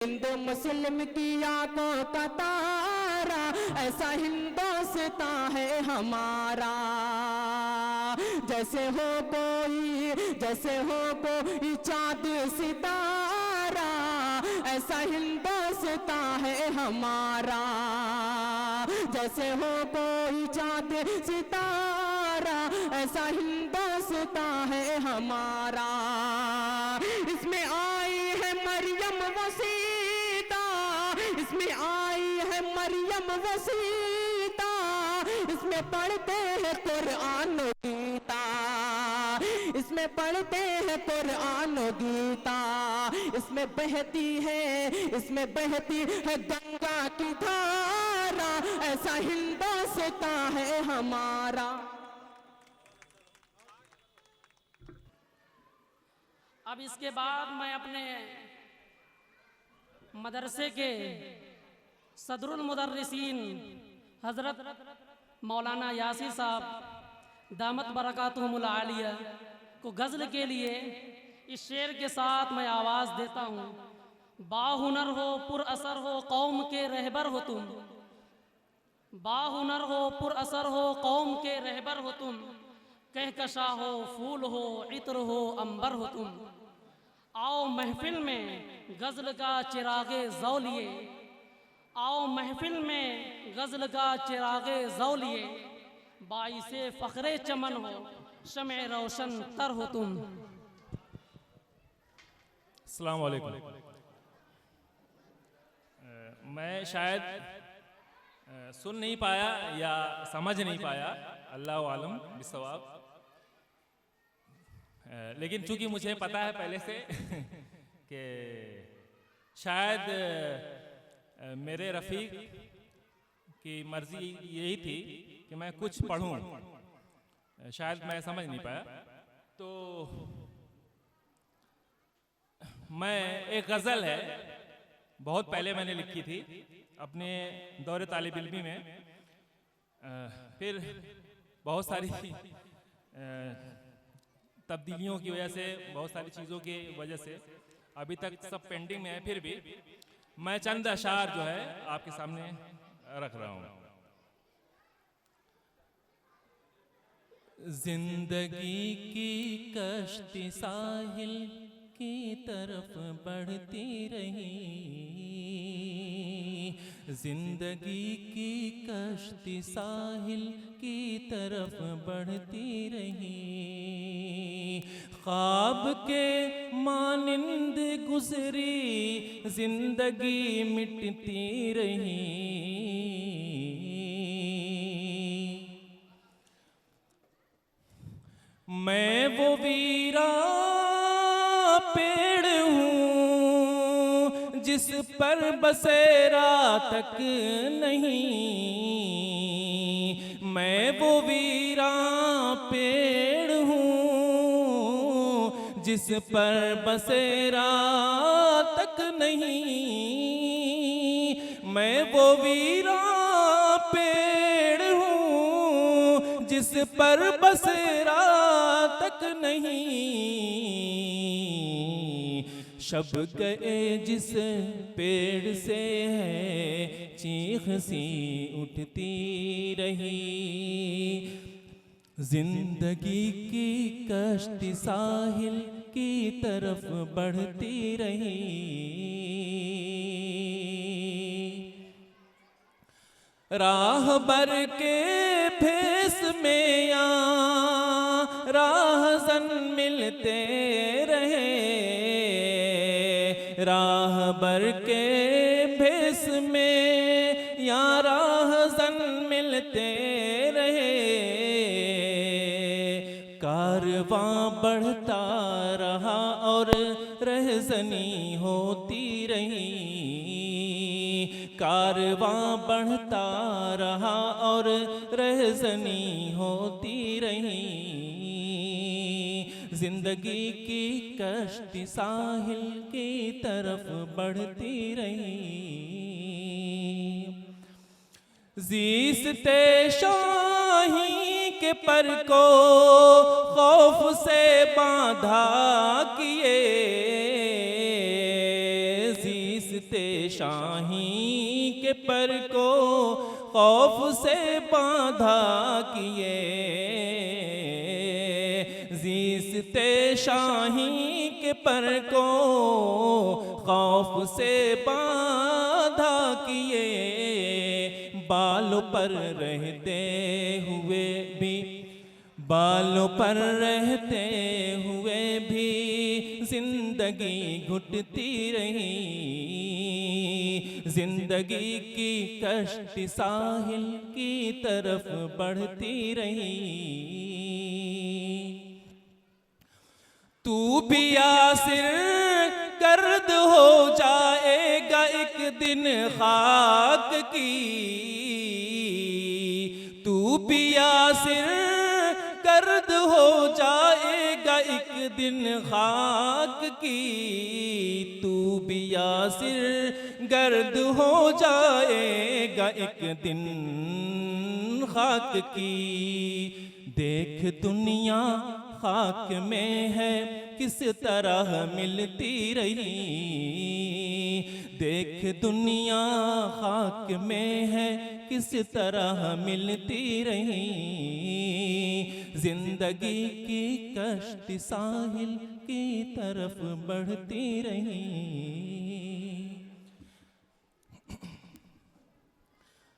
हिंदू मुस्लिम की आंखों का तारा, ऐसा हिंदुस्तान है हमारा। जैसे हो कोई चाँद सितारा, ऐसा हिंदुस्तान है हमारा। जैसे हो कोई चाँद सितारा, ऐसा हिंदुस्तान है हमारा। इसमें आई है मरियम वसीता, इसमें आई है मरियम वसीता, इसमें पढ़ते हैं कुरान गीता, इसमें पढ़ते हैं कुरान गीता। इसमें बहती है गंगा की धारा, ऐसा हिंदुस्तान है हमारा। अब इसके बाद मैं अपने मदरसे के सदरुल मुदर्रिसीन हज़रत मौलाना यासिर साहब दामत बरकातुहुमुल आलिया को गज़ल के लिए इस शेर के साथ मैं आवाज़ देता हूँ। बाहुनर हो पुरअसर हो कौम के रहबर हो तुम, बाहुनर हो पुरअसर हो कौम के रहबर हो तुम, कहकशा हो फूल हो इत्र हो अंबर हो तुम। आओ महफिल में गज़ल का चिरागे ज़ौ लिए, आओ महफिल में गज़ल का चिरागे ज़ौ लिए, बाइसे फ़ख्रे चमन हो शमे रोशन तर हो तुम। अस्सलाम वालेकुम। मैं शायद सुन नहीं पाया या समझ नहीं पाया, अल्लाह आलम बिस्सवाब। लेकिन चूंकि मुझे पता है पहले से कि शायद मेरे रफ़ीक की मर्ज़ी यही थी कि मैं कुछ पढ़ूं, शायद मैं समझ नहीं पाया। तो मैं एक गज़ल है बहुत पहले मैंने लिखी थी अपने दौरे तालिब इल्मी में, फिर बहुत सारी तब्दीलियों की वजह से, बहुत सारी चीज़ों की वजह से अभी तक सब पेंडिंग में है। फिर भी मैं चंद अशार जो है आपके सामने रख रहा हूँ। जिंदगी की कश्ती साहिल की तरफ बढ़ती रही, जिंदगी की कश्ती साहिल की तरफ बढ़ती रही, ख्वाब के मानिंद गुजरी जिंदगी मिटती रही। मैं वो वीरा पेड़ हूँ जिस पर बसेरा तक नहीं, मैं वो वीरा पेड़ हूँ जिस पर बसेरा तक नहीं, मैं वो वीरा पेड़ हूँ जिस पर बसेरा तक नहीं। शब गए जिस पेड़ से है चीख सी उठती रही, जिंदगी की कश्ती साहिल की तरफ बढ़ती रही। राहबर के भेस में या राहज़न मिलते रहे, राहबर के भेस में या राहज़न मिलते रहे, कारवां बढ़ता रहा और रहज़नी होती रही, कारवां बढ़ता रहा और रहज़नी होती रही, जिंदगी की कश्ती साहिल की तरफ बढ़ती रही। ज़ीस्ते शाही के पर को खौफ से बांधा किए, ज़ीस्ते शाही के पर को खौफ से बांधा किए, जीसते शाही के पर को खौफ से बांधा किए, बालों पर रहते हुए भी, बालों पर रहते हुए भी जिंदगी घुटती रही, जिंदगी की कश्ती साहिल की तरफ बढ़ती रही। तू भी यासिर गर्द हो जाएगा एक दिन खाक की, तू भी यासिर गर्द हो जाएगा एक दिन खाक की, तू भी यासिर गर्द हो जाएगा एक दिन खाक की। देख दुनिया खाक में है किस तरह मिलती रही, देख दुनिया खाक में है किस तरह मिलती रही, जिंदगी की कश्ती साहिल की तरफ बढ़ती रही।